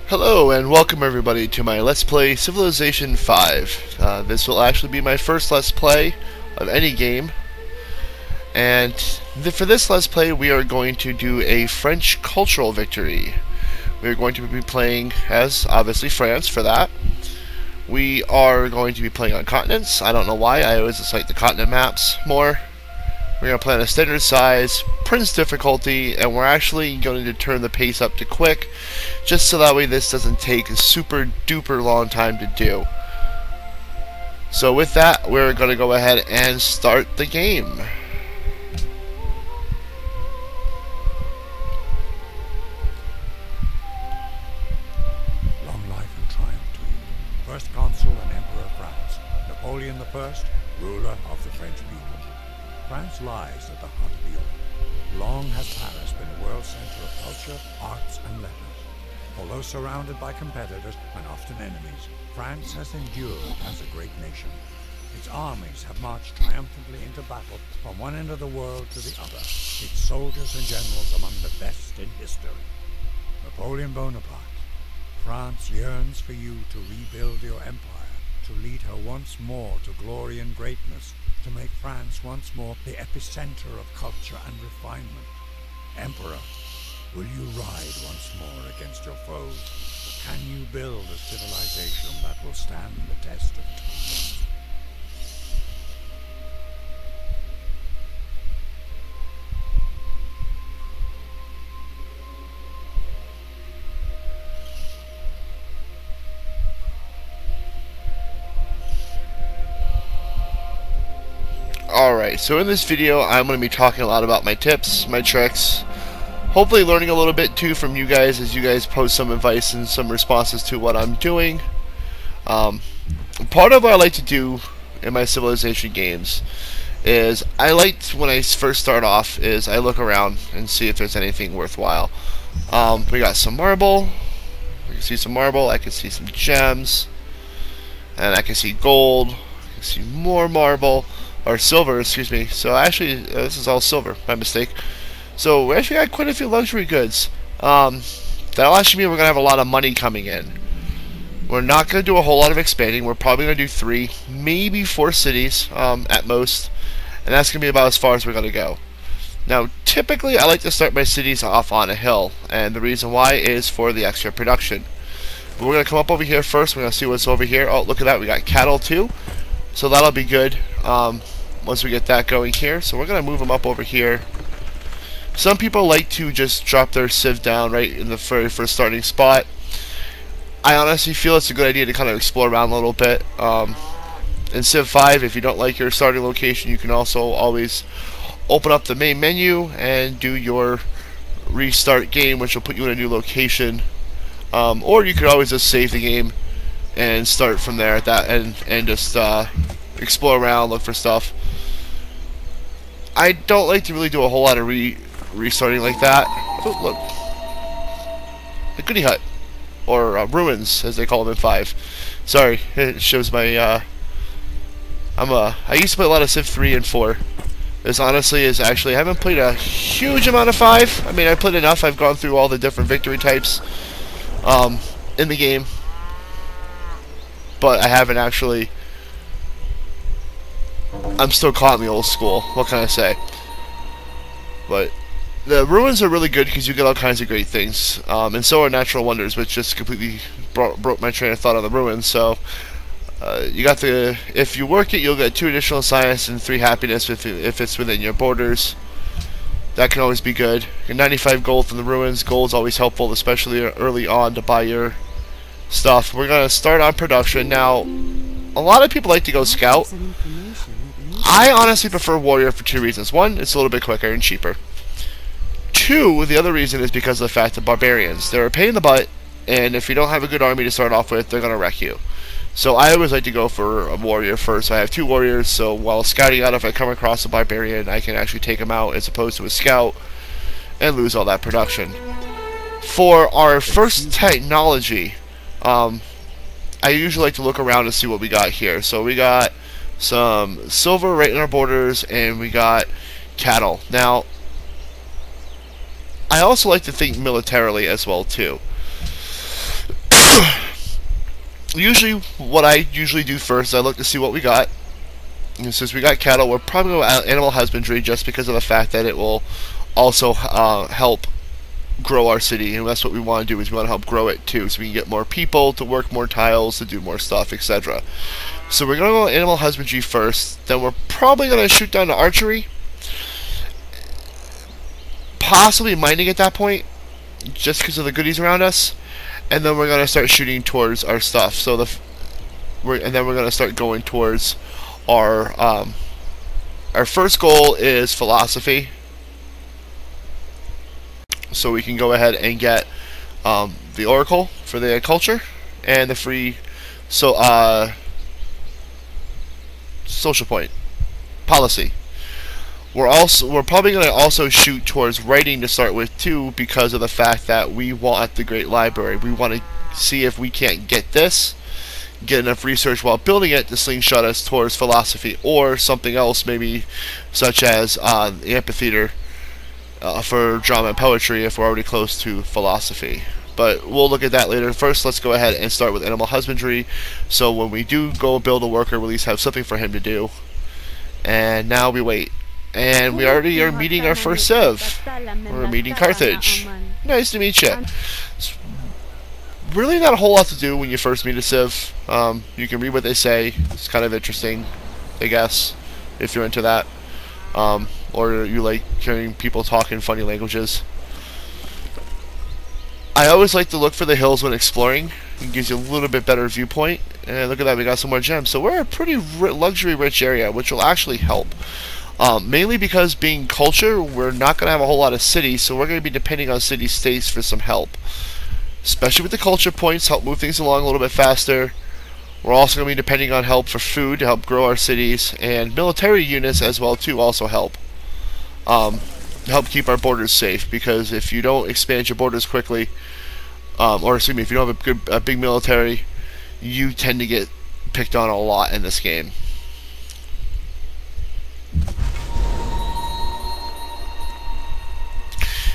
Hello and welcome everybody to my Let's Play Civilization 5. This will actually be my first Let's Play of any game. And for this Let's Play we are going to do a French cultural victory. We are going to be playing as, obviously, France for that. We are going to be playing on continents. I don't know why, I always just like the continent maps more. We're going to play on a standard size, Prince difficulty, and we're actually going to turn the pace up to quick, just so that way this doesn't take a super duper long time to do. So with that, we're going to go ahead and start the game. Long life and triumph to you, first consul and emperor of France, Napoleon I, ruler of the French people. France lies at the heart of Europe. Long has Paris been a world center of culture, arts, and letters. Although surrounded by competitors and often enemies, France has endured as a great nation. Its armies have marched triumphantly into battle from one end of the world to the other, its soldiers and generals among the best in history. Napoleon Bonaparte, France yearns for you to rebuild your empire, to lead her once more to glory and greatness, to make France once more the epicenter of culture and refinement. Emperor, will you ride once more against your foes? Can you build a civilization that will stand the test of time? Alright, so in this video I'm going to be talking a lot about my tips, my tricks, hopefully learning a little bit too from you guys as you guys post some advice and some responses to what I'm doing. Part of what I like to do in my Civilization games is I like to, when I first start off, is I look around and see if there's anything worthwhile. We got some marble, I can see some marble, I can see some gems, and I can see gold, I can see more marble. Or silver, excuse me. So actually, this is all silver. My mistake. So we actually got quite a few luxury goods. That'll actually mean we're gonna have a lot of money coming in. We're not gonna do a whole lot of expanding. We're probably gonna do 3, maybe 4 cities at most, and that's gonna be about as far as we're gonna go. Now, typically, I like to start my cities off on a hill, and the reason why is for the extra production. But we're gonna come up over here first. We're gonna see what's over here. Oh, look at that. We got cattle too, so that'll be good. Once we get that going here, so we're gonna move them up over here. Some people like to just drop their civ down right in the very first starting spot. I honestly feel it's a good idea to kind of explore around a little bit. In Civ 5, if you don't like your starting location, you can also always open up the main menu and do your restart game, which will put you in a new location. Or you could always just save the game and start from there at that and just explore around, look for stuff. I don't like to really do a whole lot of restarting like that. Oh, look. The goody hut. Or ruins, as they call them in 5. Sorry, it shows my, I used to play a lot of Civ 3 and 4. This honestly is actually, I haven't played a huge amount of 5. I mean, I played enough. I've gone through all the different victory types in the game. But I haven't actually... I'm still caught in the old school. What can I say? But the ruins are really good because you get all kinds of great things, and so are natural wonders, which just completely broke my train of thought on the ruins. So you got the, if you work it, you'll get 2 additional science and 3 happiness if it's within your borders. That can always be good. Your 95 gold from the ruins. Gold's always helpful, especially early on to buy your stuff. We're gonna start on production now. A lot of people like to go scout. I honestly prefer warrior for 2 reasons. 1, it's a little bit quicker and cheaper. 2, the other reason is because of the fact that barbarians, they're a pain in the butt, and if you don't have a good army to start off with, they're going to wreck you. So I always like to go for a warrior first. I have 2 warriors, so while scouting out, if I come across a barbarian, I can actually take him out as opposed to a scout and lose all that production. For our first technology, I usually like to look around and see what we got here. So we got some silver right in our borders, and we got cattle. Now, I also like to think militarily as well too. Usually, what I usually do first, I look to see what we got. And since we got cattle, we're probably going to animal husbandry just because of the fact that it will also help grow our city, and that's what we want to do, is we want to help grow it too, so we can get more people to work more tiles, to do more stuff, etc. So we're going to go animal husbandry first, then we're probably going to shoot down to archery, possibly mining at that point, just because of the goodies around us, and then we're going to start shooting towards our stuff. So and then we're going to start going towards our first goal is philosophy, so we can go ahead and get the oracle for the culture and the free social point policy. We're probably going to also shoot towards writing to start with too, because of the fact that we want the great library. We want to see if we can't get enough research while building it to slingshot us towards philosophy or something else, maybe such as the amphitheater for drama and poetry if we're already close to philosophy. But we'll look at that later. First, let's go ahead and start with animal husbandry, so when we do go build a worker, we at least have something for him to do. And now we wait. And we already are meeting our first civ. We're meeting Carthage. Nice to meet you. It's really not a whole lot to do when you first meet a civ. You can read what they say. It's kind of interesting, I guess, if you're into that. Or you like hearing people talk in funny languages. I always like to look for the hills when exploring. It gives you a little bit better viewpoint. And look at that, we got some more gems. So we're a pretty luxury rich area, which will actually help. Mainly because being culture, we're not going to have a whole lot of cities, so we're going to be depending on city-states for some help. Especially with the culture points, help move things along a little bit faster. We're also going to be depending on help for food to help grow our cities, and military units as well too also help. Help keep our borders safe, because if you don't expand your borders quickly, or excuse me, if you don't have a big military, you tend to get picked on a lot in this game.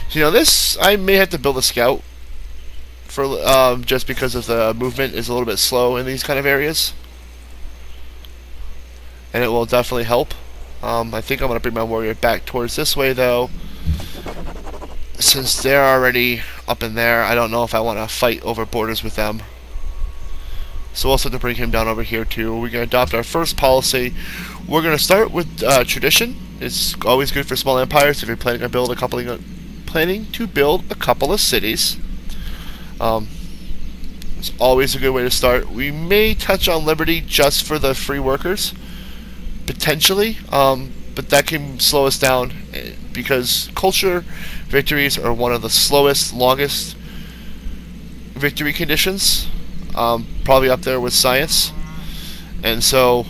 So, you know, this, I may have to build a scout for just because of the movement is a little bit slow in these kind of areas, and it will definitely help. I think I'm going to bring my warrior back towards this way though, since they're already up in there. I don't know if I want to fight over borders with them, so we'll also have to bring him down over here too. We're going to adopt our first policy. We're going to start with tradition. It's always good for small empires if you're planning to build a couple of cities. It's always a good way to start. We may touch on liberty just for the free workers, potentially, but that can slow us down, because culture victories are one of the slowest, longest victory conditions, probably up there with science, and so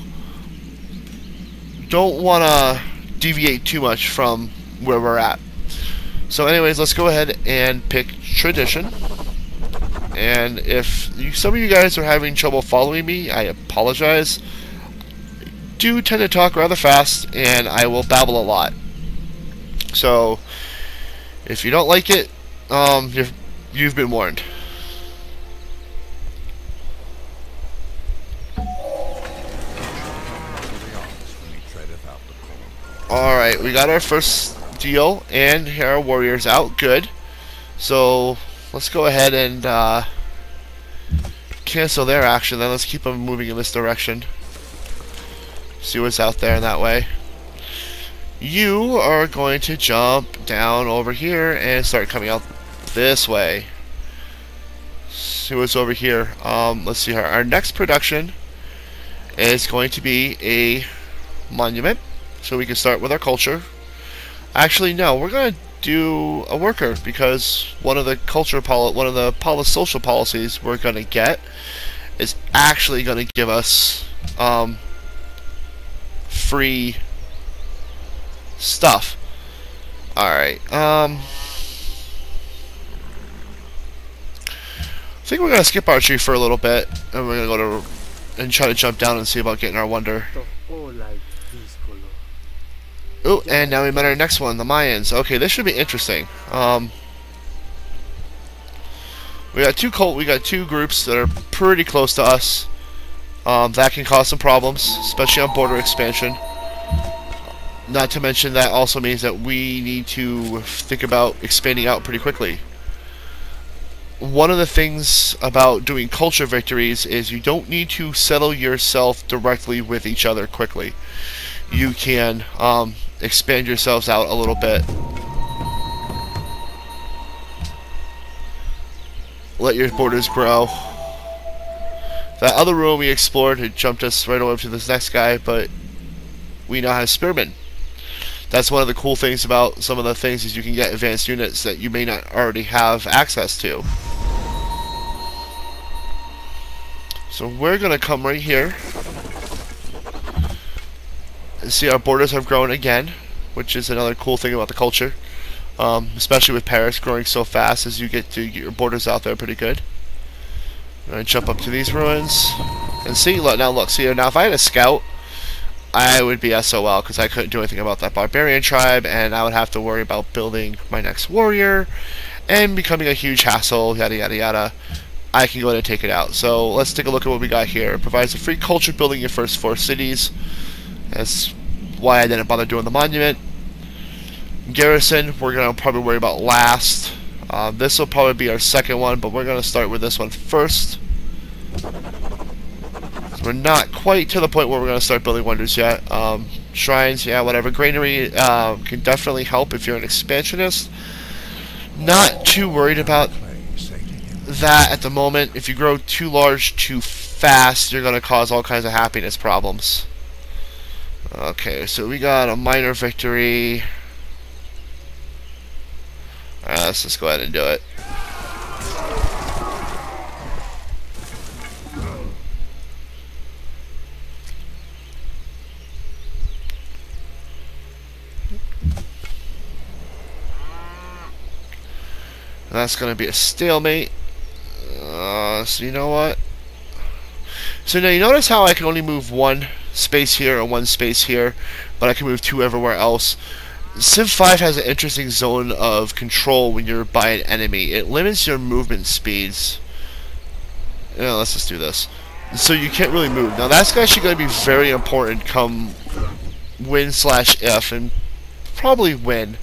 don't want to deviate too much from where we're at. So anyways, let's go ahead and pick tradition. And if some of you guys are having trouble following me, I apologize. I do tend to talk rather fast, and I will babble a lot. So if you don't like it, you've been warned. Alright, we got our first deal, and here our warriors out. Good. So let's go ahead and cancel their action, then let's keep them moving in this direction. See what's out there in that way. You are going to jump down over here and start coming out this way. See what's over here. Let's see here. Our next production is going to be a monument, so we can start with our culture. Actually, no, we're going to do a worker, because one of the social policies we're going to get is actually going to give us free stuff. Alright, I think we're going to skip archery for a little bit, and we're going to go to and try to jump down and see about getting our wonder. Oh, and now we met our next one, the Mayans. Okay, this should be interesting. We got two groups that are pretty close to us. That can cause some problems, especially on border expansion. Not to mention that also means that we need to think about expanding out pretty quickly. One of the things about doing culture victories is you don't need to settle yourself directly with each other quickly. You can expand yourselves out a little bit. Let your borders grow. That other room we explored, it jumped us right over to this next guy, but we now have spearmen. That's one of the cool things about some of the things is you can get advanced units that you may not already have access to. So we're going to come right here and see our borders have grown again, which is another cool thing about the culture. Especially with Paris growing so fast, as you get your borders out there pretty good. I'm going to jump up to these ruins and see. Now look, see, now if I had a scout, I would be SOL because I couldn't do anything about that barbarian tribe, and I would have to worry about building my next warrior and becoming a huge hassle, yada yada yada. I can go ahead and take it out. So let's take a look at what we got here. It provides a free culture building your first 4 cities. That's why I didn't bother doing the monument. Garrison, we're going to probably worry about last. This will probably be our second one, but we're going to start with this one first. So we're not quite to the point where we're going to start building wonders yet. Shrines, yeah, whatever. Granary can definitely help if you're an expansionist. Not too worried about that at the moment. If you grow too large too fast, you're going to cause all kinds of happiness problems. Okay, so we got a minor victory. Let's just go ahead and do it. That's going to be a stalemate. So you know what? So now you notice how I can only move 1 space here and 1 space here, but I can move 2 everywhere else. Civ 5 has an interesting zone of control when you're by an enemy. It limits your movement speeds. Let's just do this. So you can't really move. Now that's actually going to be very important come win/if, and probably when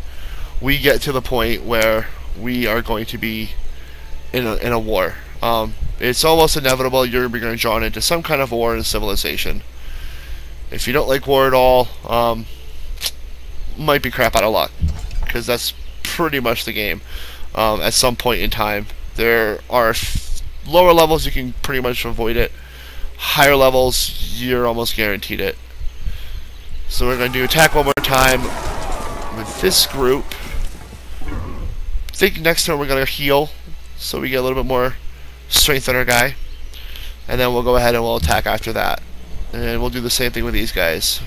we get to the point where we are going to be in a war. It's almost inevitable you're going to be drawn into some kind of war in civilization. If you don't like war at all, might be crap out of luck, because that's pretty much the game. At some point in time, there are lower levels you can pretty much avoid it. Higher levels, you're almost guaranteed it. So we're going to do attack one more time with this group. I think next turn we're going to heal, so we get a little bit more strength on our guy, and then we'll go ahead and we'll attack after that, and we'll do the same thing with these guys.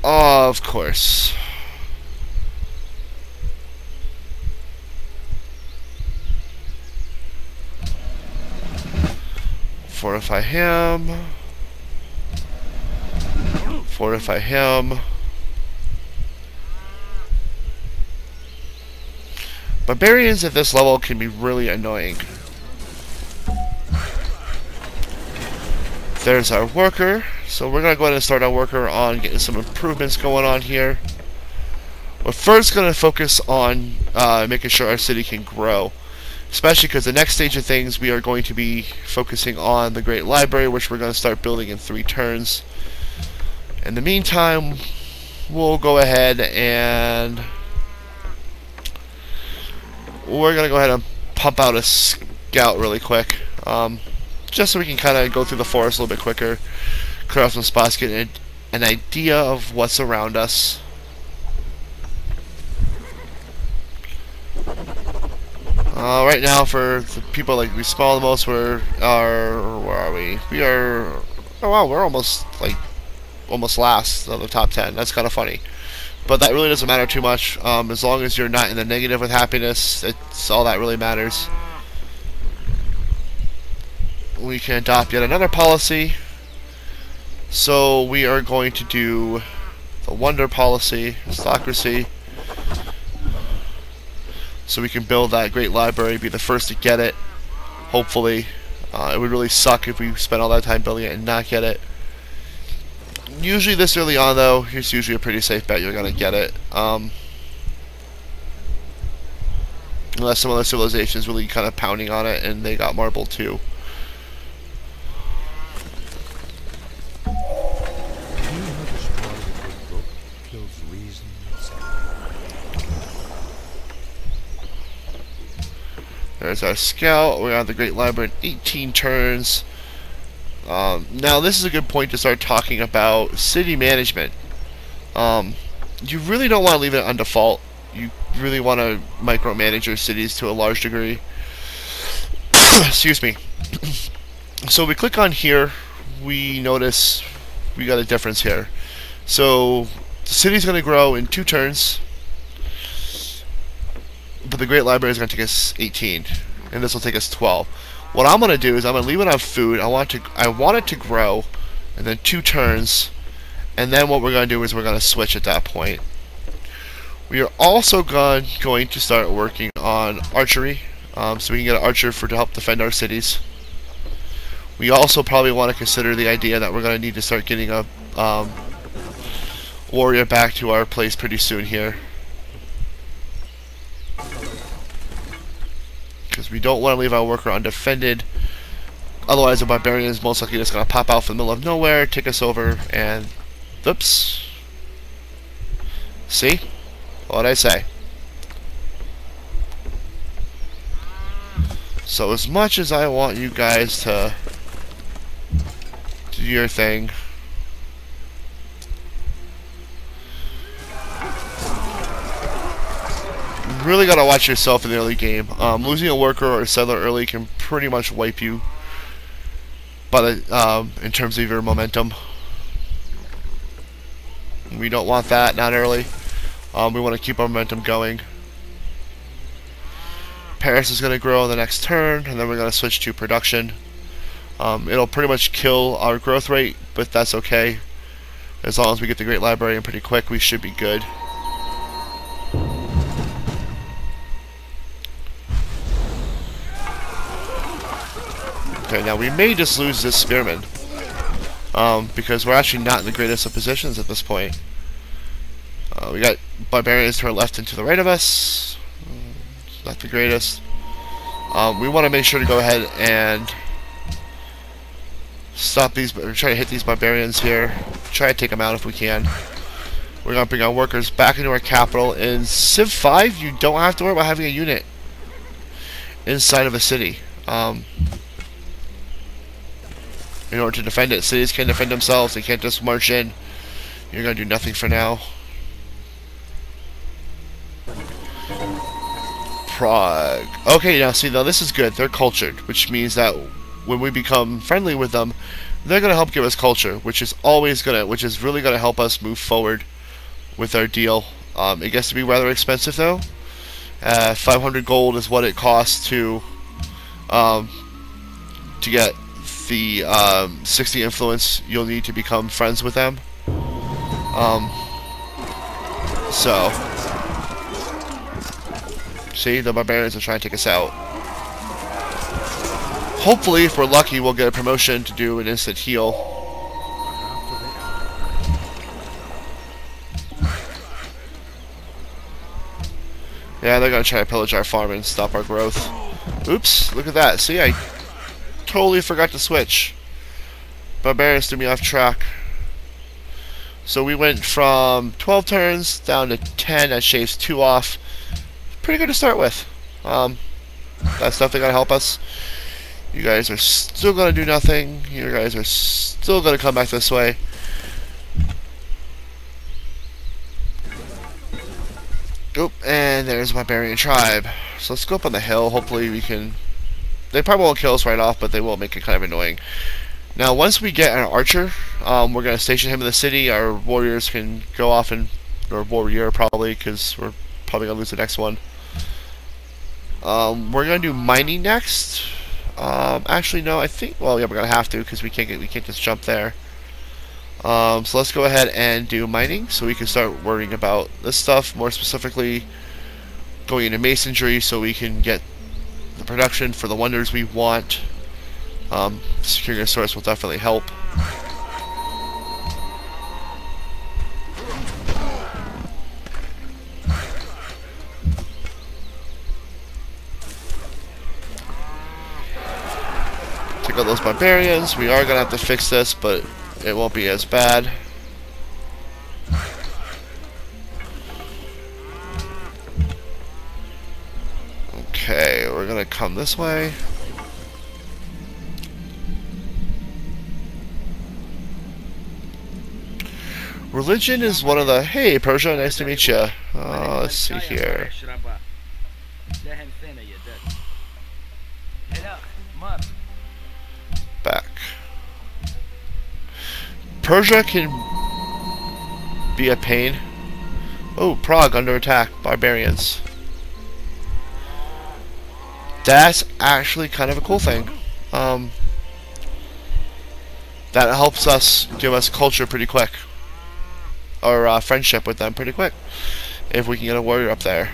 Of course. Fortify him. Fortify him. Barbarians at this level can be really annoying. There's our worker. So we're going to go ahead and start our worker on getting some improvements going on here. We're first going to focus on making sure our city can grow. Especially because the next stage of things, we are going to be focusing on the Great Library, which we're going to start building in 3 turns. In the meantime, we'll go ahead and we're going to go ahead and pump out a scout really quick. Just so we can kind of go through the forest a little bit quicker. Clear off some spots, get an idea of what's around us. Right now, for the people like we spawn the most, where are we? We are. Oh wow, we're almost like almost last of the top 10. That's kind of funny. But that really doesn't matter too much. As long as you're not in the negative with happiness, it's all that really matters. We can adopt yet another policy. So we are going to do the wonder policy, aristocracy. So we can build that great library, be the first to get it, hopefully. It would really suck if we spent all that time building it and not get it. Usually this early on, though, it's usually a pretty safe bet you're going to get it. Unless some other civilization is really kind of pounding on it and they got marble too. There's our scout. We're on the Great Library in 18 turns. Now this is a good point to start talking about city management. You really don't want to leave it on default. You really want to micromanage your cities to a large degree. Excuse me. So we click on here, we notice we got a difference here. So the city's going to grow in 2 turns, but the Great Library is going to take us 18, and this will take us 12. What I'm going to do is I'm going to leave it on food. I want it to grow, and then 2 turns, and then what we're going to do is we're going to switch at that point. We are also going to start working on archery, so we can get an archer to help defend our cities. We also probably want to consider the idea that we're going to need to start getting a warrior back to our place pretty soon here, because we don't want to leave our worker undefended. Otherwise the barbarian is most likely just going to pop out from the middle of nowhere, take us over, and oops. See? What'd I say? So as much as I want you guys to do your thing, you really gotta watch yourself in the early game. Losing a worker or a settler early can pretty much wipe you, but in terms of your momentum, we don't want that. Not early. We want to keep our momentum going. Paris is going to grow in the next turn, and then we're going to switch to production. It'll pretty much kill our growth rate, but that's okay. As long as we get the Great Library in pretty quick, we should be good. Okay, now we may just lose this spearman, because we're actually not in the greatest of positions at this point. We got barbarians to our left and to the right of us. Not the greatest. We want to make sure to go ahead and stop these, or try to hit these barbarians here. Try to take them out if we can. We're going to bring our workers back into our capital. In Civ 5, you don't have to worry about having a unit inside of a city. In order to defend it. Cities can defend themselves. They can't just march in. You're going to do nothing for now. Prague. Okay, now see, now this is good. They're cultured, which means that when we become friendly with them, they're going to help give us culture, which is really going to help us move forward with our deal. It gets to be rather expensive though. 500 gold is what it costs to get the 60 influence you'll need to become friends with them. So see, the barbarians are trying to take us out. Hopefully, if we're lucky, we'll get a promotion to do an instant heal. Yeah, they're gonna try to pillage our farm and stop our growth. Oops, look at that. See, I totally forgot to switch. Barbarians threw me off track. So we went from 12 turns down to 10. That shaves 2 off. Pretty good to start with. That's definitely going to help us. You guys are still going to do nothing. You guys are still going to come back this way. Oop, and there's a barbarian tribe. So let's go up on the hill. Hopefully we can... They probably won't kill us right off, but they will make it kind of annoying. Now, once we get an archer, we're going to station him in the city. Our warriors can go off and, or warrior probably, because we're probably going to lose the next one. We're going to do mining next. Actually, no, I think, well, yeah, we're going to have to, because we can't just jump there. So let's go ahead and do mining, so we can start worrying about this stuff, more specifically going into masonry, so we can get the production for the wonders we want. Securing a source will definitely help. Take out those barbarians. We are going to have to fix this, but it won't be as bad. Okay, we're going to come this way. Religion is one of the... Hey, Persia, nice to meet you. Let's see here. Back. Persia can be a pain. Oh, Prague under attack. Barbarians. That's actually kind of a cool thing. That helps us give us culture pretty quick. Or friendship with them pretty quick. If we can get a warrior up there.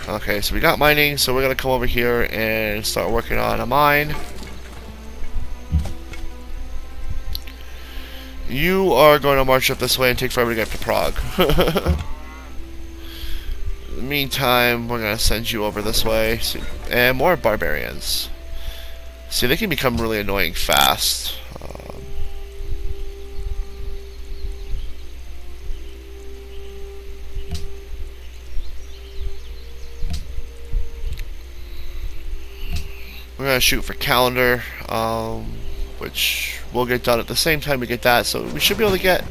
Okay, so we got mining, so we're going to come over here and start working on a mine. You are going to march up this way and take forever to get to Prague. In the meantime, we're going to send you over this way. And more barbarians. See, they can become really annoying fast. We're going to shoot for calendar, which will get done at the same time we get that. So we should be able to get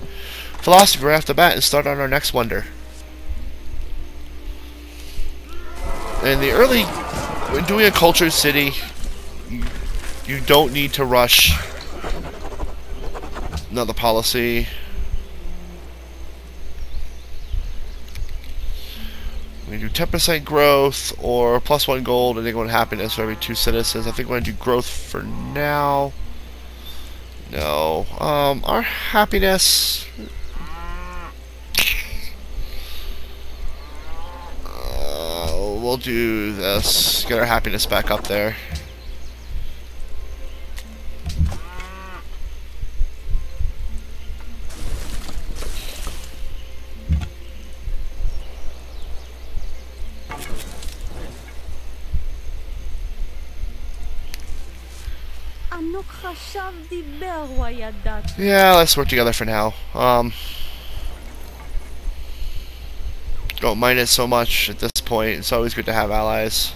philosophy right off the bat and start on our next wonder. In the early, when doing a cultured city, you don't need to rush. Another policy. We do 10% growth or +1 gold and +1 happiness for every 2 citizens. I think we're going to do growth for now. No. Our happiness... we'll do this. Get our happiness back up there. Yeah, let's work together for now. Don't mind it so much at this point. It's always good to have allies.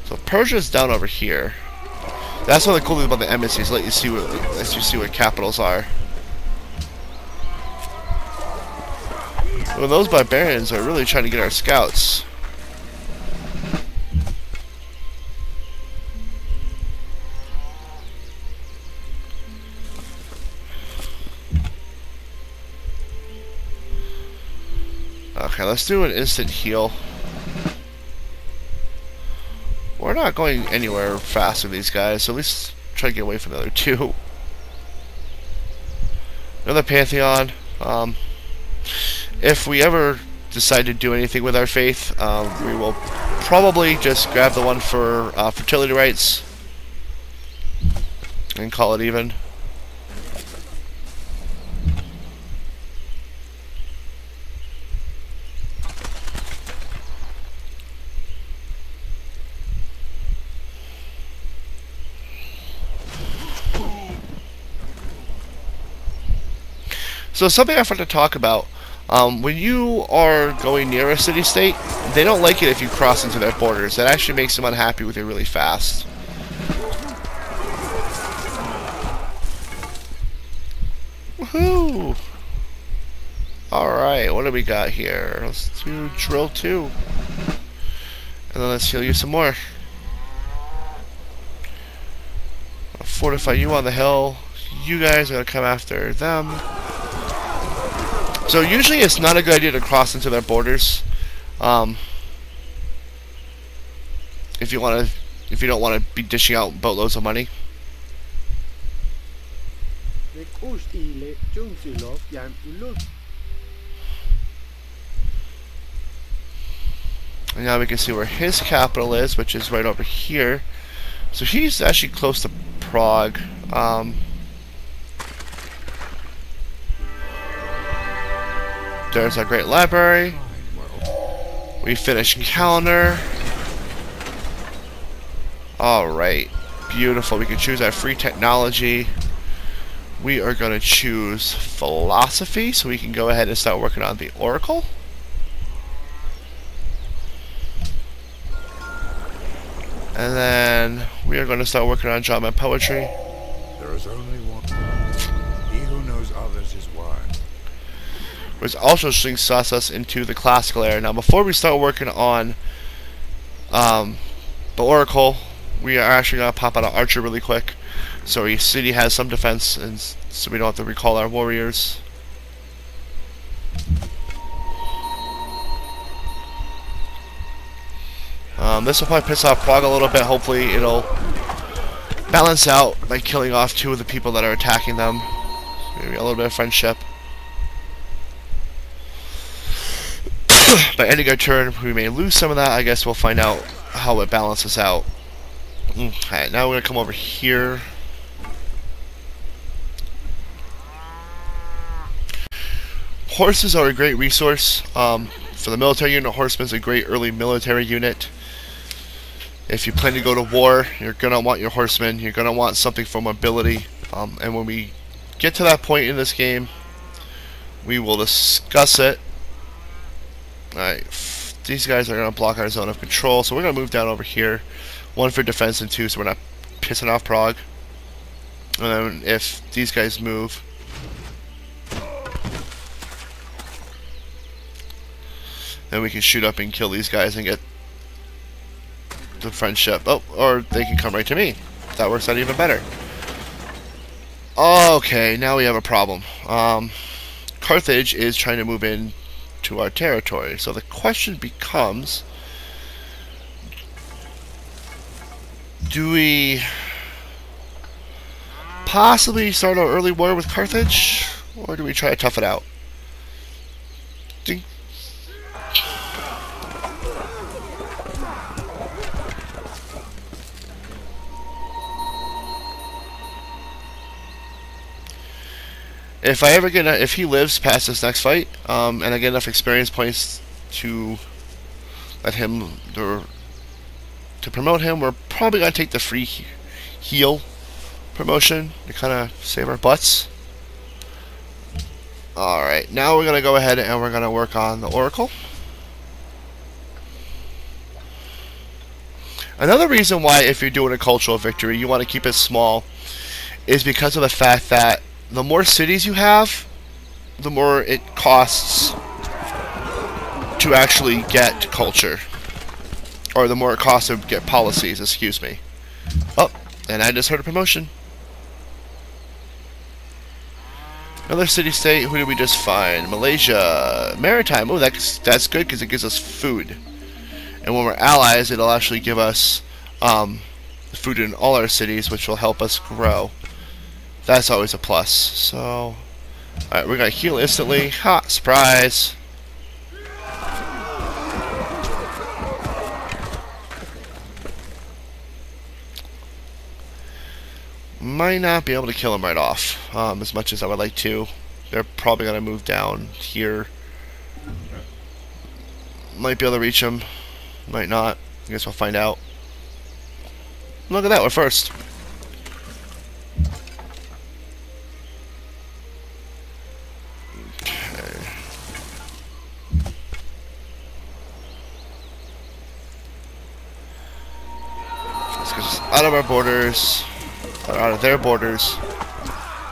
So Persia's down over here. That's one of the cool things about the embassies. Lets you see what capitals are. Well, those barbarians are really trying to get our scouts. Okay, let's do an instant heal. We're not going anywhere fast with these guys, so at least try to get away from the other two. Another Pantheon. If we ever decide to do anything with our faith, we will probably just grab the one for fertility rites and call it even. So something I forgot to talk about, when you are going near a city-state, they don't like it if you cross into their borders. That actually makes them unhappy with you really fast. Woohoo! Alright, what do we got here? Let's do drill 2. And then let's heal you some more. I'll fortify you on the hill. You guys are going to come after them. So usually it's not a good idea to cross into their borders. If you don't want to be dishing out boatloads of money. And now we can see where his capital is, which is right over here. So he's actually close to Prague. There's our great library. We finished calendar. Alright, beautiful. We can choose our free technology. We are going to choose philosophy, so we can go ahead and start working on the Oracle. And then we are going to start working on drama and poetry. There is only one. He who knows others is wise. Which also sinks us into the classical era. Now, before we start working on the Oracle, we are actually going to pop out an archer really quick, so our city has some defense, and so we don't have to recall our warriors. This will probably piss off Prague a little bit. Hopefully it'll balance out by killing off 2 of the people that are attacking them. Maybe a little bit of friendship. By ending our turn, we may lose some of that. I guess we'll find out how it balances out. Okay, now we're going to come over here. Horses are a great resource. For the military unit, horsemen's a great early military unit. If you plan to go to war, you're going to want your horsemen. You're going to want something for mobility. And when we get to that point in this game, we will discuss it. Alright, these guys are going to block our zone of control, so we're going to move down over here. 1 for defense and 2 so we're not pissing off Prague. And then if these guys move, then we can shoot up and kill these guys and get the friendship. Oh, or they can come right to me. That works out even better. Okay, now we have a problem. Carthage is trying to move in to our territory. So the question becomes, do we possibly start our early war with Carthage, or do we try to tough it out? Ding. If he lives past this next fight, and I get enough experience points to let him to promote him, we're probably gonna take the free heal promotion to kind of save our butts. All right, now we're gonna go ahead and we're gonna work on the Oracle. Another reason why, if you're doing a cultural victory, you want to keep it small, is because of the fact that the more cities you have, the more it costs to actually get culture. Or the more it costs to get policies, excuse me. Oh, and I just heard a promotion. Another city-state, who did we just find? Malaysia. Maritime, oh, that's good because it gives us food. And when we're allies, it'll actually give us food in all our cities, which will help us grow. That's always a plus. So, alright, we're going to heal instantly. Ha! Surprise! Might not be able to kill him right off, as much as I would like to. They're probably going to move down here. Might be able to reach him. Might not. I guess we'll find out. Look at that, we're first. Let's get us out of our borders, or out of their borders,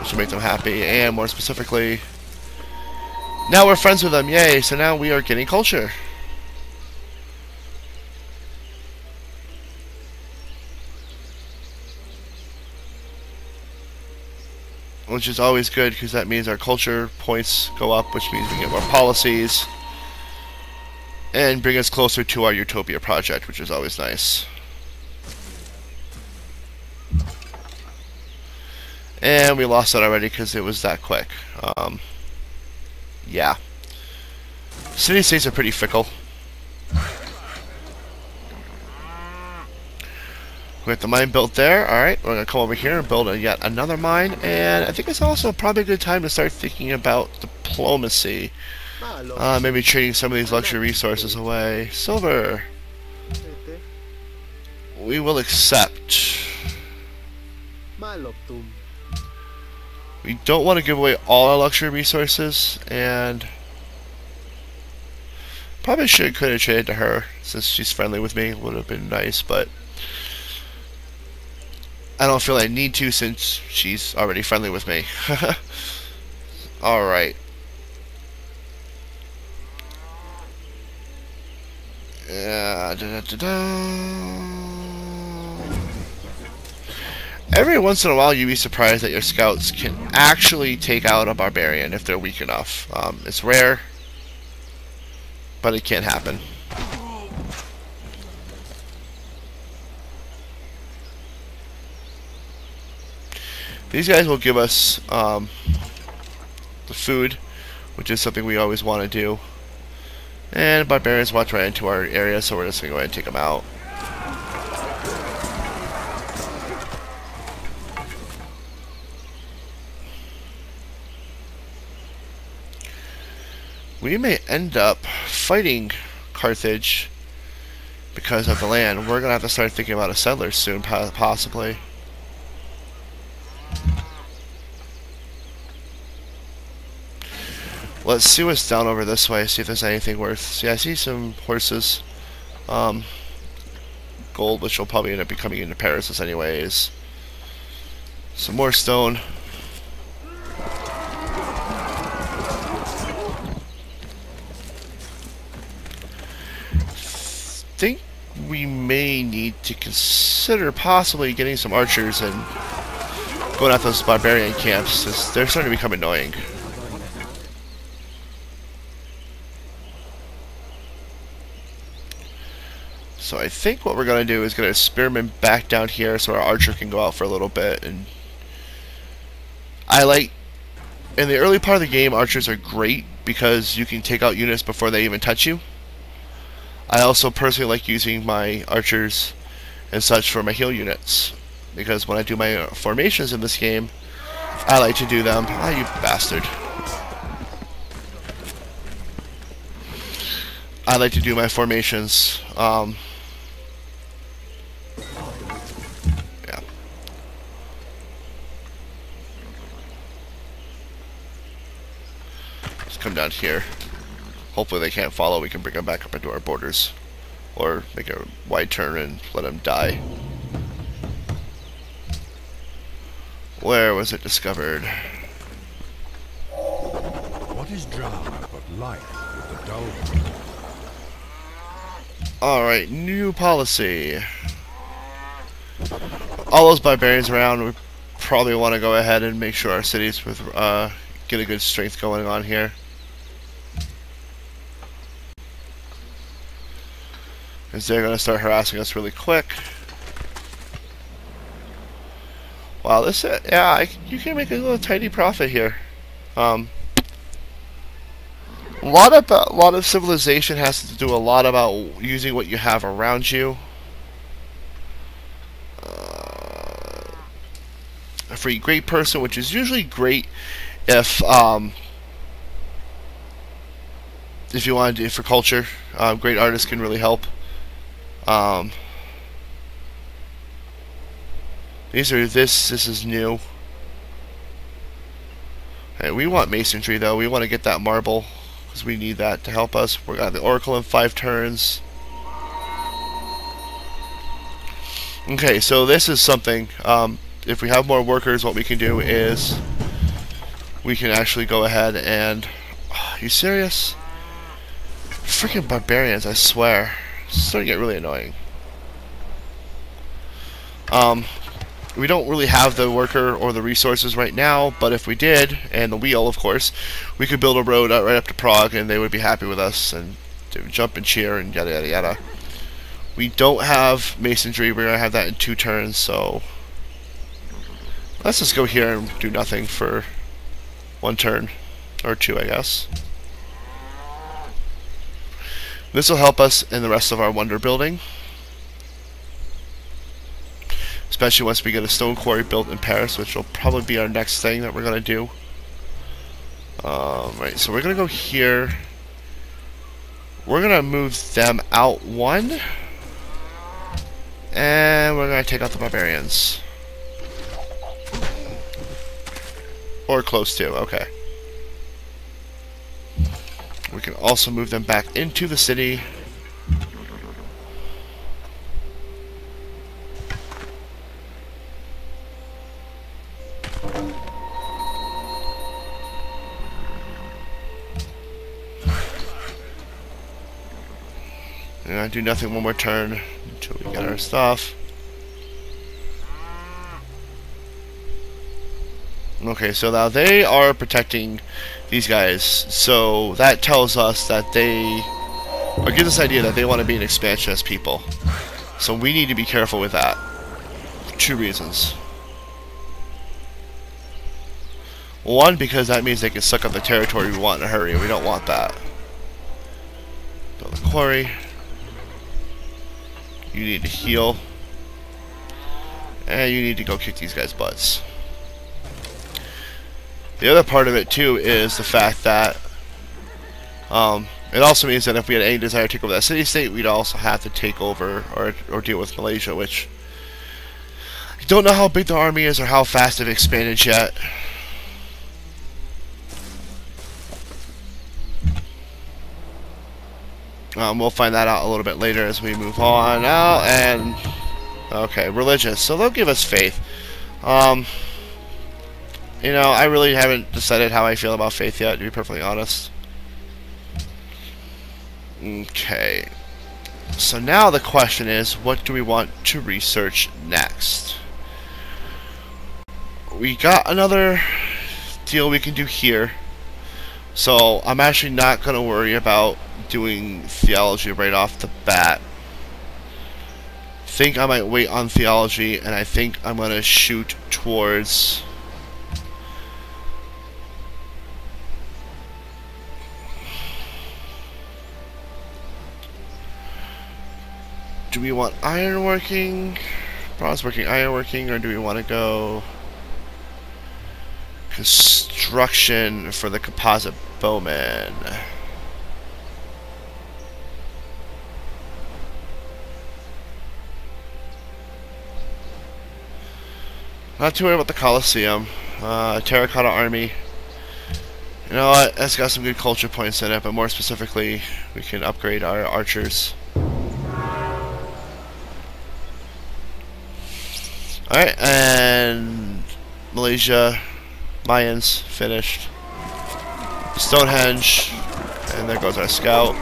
which will make them happy. And more specifically, now we're friends with them. Yay! So now we are getting culture. Which is always good because that means our culture points go up, which means we get more policies and bring us closer to our Utopia project, which is always nice. And we lost that already because it was that quick. Yeah. City-states are pretty fickle. We got the mine built there. Alright, we're going to come over here and build yet another mine. And I think it's also probably a good time to start thinking about diplomacy. Maybe trading some of these luxury resources away. Silver. We will accept. We don't want to give away all our luxury resources, and probably could have traded to her since she's friendly with me. Would have been nice, but I don't feel I need to since she's already friendly with me. Alright. Every once in a while you'd be surprised that your scouts can actually take out a barbarian if they're weak enough. It's rare, but it can happen. These guys will give us the food, which is something we always want to do. And barbarians watch right into our area, so we're just going to go ahead and take them out. We may end up fighting Carthage because of the land. We're going to have to start thinking about a settler soon, possibly. Let's see what's down over this way, see if there's anything worth. See, I see some horses. Gold, which will probably end up becoming into Paris anyways. Some more stone. Think we may need to consider possibly getting some archers and going at those barbarian camps, since they're starting to become annoying. So I think what we're going to do is going to experiment back down here so our archer can go out for a little bit. And I like, in the early part of the game, archers are great because you can take out units before they even touch you. I also personally like using my archers and such for my heal units, because when I do my formations in this game, I like to do them. Ah, you bastard. I like to do my formations. Yeah. Just come down here. Hopefully they can't follow. We can bring them back up into our borders. Or make a wide turn and let them die. Where was it discovered? What is drama but light with the dull? Alright, new policy. All those barbarians around, we probably want to go ahead and make sure our cities with get a good strength going on here. Because they're going to start harassing us really quick. Wow, this yeah, you can make a little tiny profit here. A lot of civilization has to do a lot about using what you have around you. A free great person, which is usually great if you want to do it for culture. Great artists can really help. This is new. Okay, we want masonry though. We want to get that marble because we need that to help us. We got the oracle in 5 turns. Okay, so this is something. If we have more workers, what we can do is we can actually go ahead and... Are you serious? Freaking barbarians, I swear. It's starting to get really annoying. We don't really have the worker or the resources right now, but if we did, and the wheel, of course, we could build a road right up to Prague, and they would be happy with us, and they would jump and cheer, and yada yada yada. We don't have masonry. We're going to have that in 2 turns, so... Let's just go here and do nothing for 1 turn. Or 2, I guess. This will help us in the rest of our wonder building. Especially once we get a stone quarry built in Paris, which will probably be our next thing that we're going to do. Right, so we're going to go here. We're going to move them out 1. And we're going to take out the barbarians. Or close to, okay. We can also move them back into the city. And I do nothing 1 more turn until we get our stuff. Okay, so now they are protecting these guys. So that tells us that they... Or gives us the idea that they want to be an expansionist people. So we need to be careful with that. For 2 reasons. 1, because that means they can suck up the territory we want in a hurry. We don't want that. Build a quarry. You need to heal. And you need to go kick these guys' butts. The other part of it, too, is the fact that it also means that if we had any desire to take over that city-state, we'd also have to take over or deal with Malaysia, which I don't know how big the army is or how fast they've expanded yet. We'll find that out a little bit later as we move on now. And okay, religious. So they'll give us faith. You know, I really haven't decided how I feel about faith yet, to be perfectly honest. Okay. So now the question is, what do we want to research next? We got another deal we can do here. So I'm actually not going to worry about doing theology right off the bat. I think I might wait on theology, and I think I'm going to shoot towards... Do we want ironworking, bronzeworking, ironworking, or do we want to go construction for the composite bowman? Not too worried about the Colosseum. Terracotta Army. You know what? That's got some good culture points in it, but more specifically, we can upgrade our archers. Alright, and Malaysia, Mayans, finished. Stonehenge, and there goes our scout.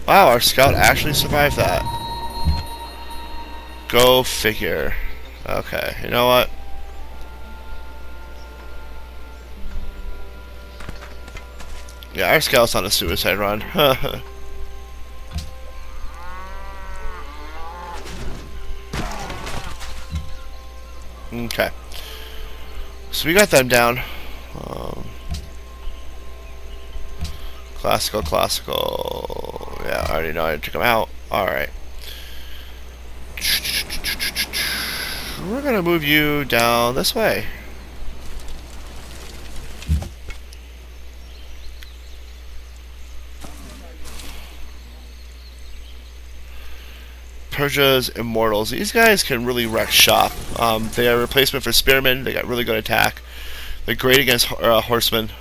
Wow, our scout actually survived that. Go figure. Okay, you know what? Yeah, our scout's on a suicide run. Okay. So we got them down. Classical. Yeah, I already know I took them out. Alright. We're gonna move you down this way. Persia's Immortals. These guys can really wreck shop. They are a replacement for Spearmen. They got really good attack. They're great against horsemen.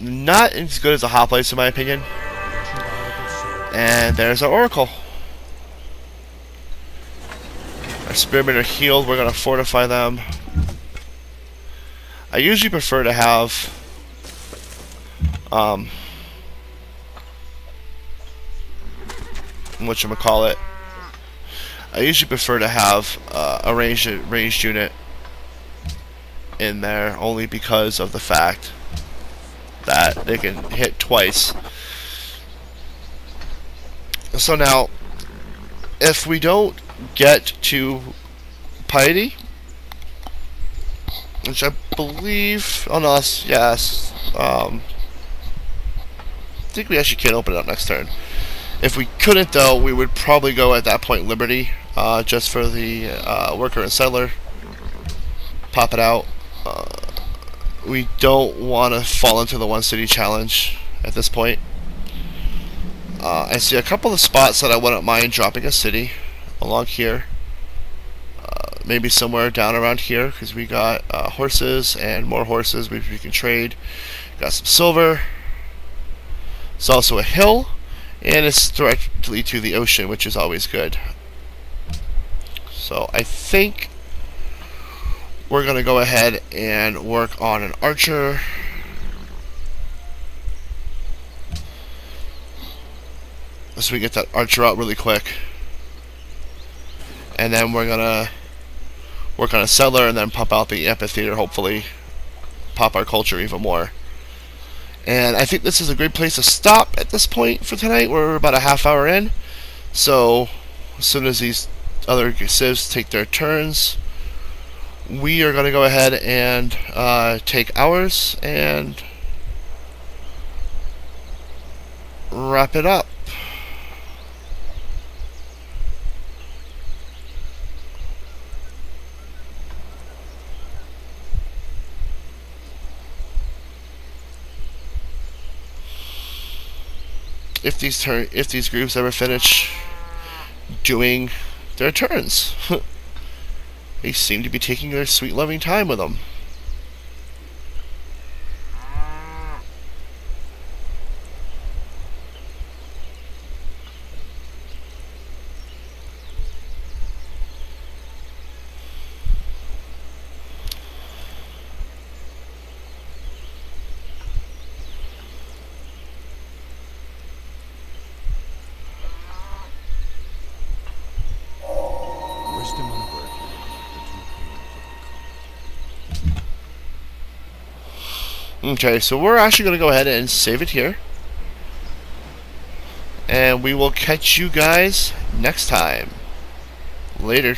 Not as good as the hoplites in my opinion. And there's our Oracle. Our spearmen are healed. We're going to fortify them. I usually prefer to have whatchamacallit. I usually prefer to have a ranged unit in there, only because of the fact that they can hit twice. So now, if we don't get to piety, which I believe on us, yes, I think we actually can open it up next turn. If we couldn't, though, we would probably go at that point Liberty, just for the worker and settler. Pop it out. We don't want to fall into the one city challenge at this point. I see a couple of spots that I wouldn't mind dropping a city along here. Maybe somewhere down around here, because we got horses and more horses which we can trade. Got some silver. It's also a hill, and it's directly to the ocean, which is always good. So I think we're going to go ahead and work on an archer. So we get that archer out really quick. And then we're going to work on a settler and then pump out the amphitheater, hopefully. Pop our culture even more. And I think this is a great place to stop at this point for tonight. We're about a half hour in. So as soon as these other civs take their turns, we are going to go ahead and take ours and wrap it up. If these groups ever finish doing their turns. They seem to be taking their sweet loving time with them. Okay, so we're actually going to go ahead and save it here. And we will catch you guys next time. Later.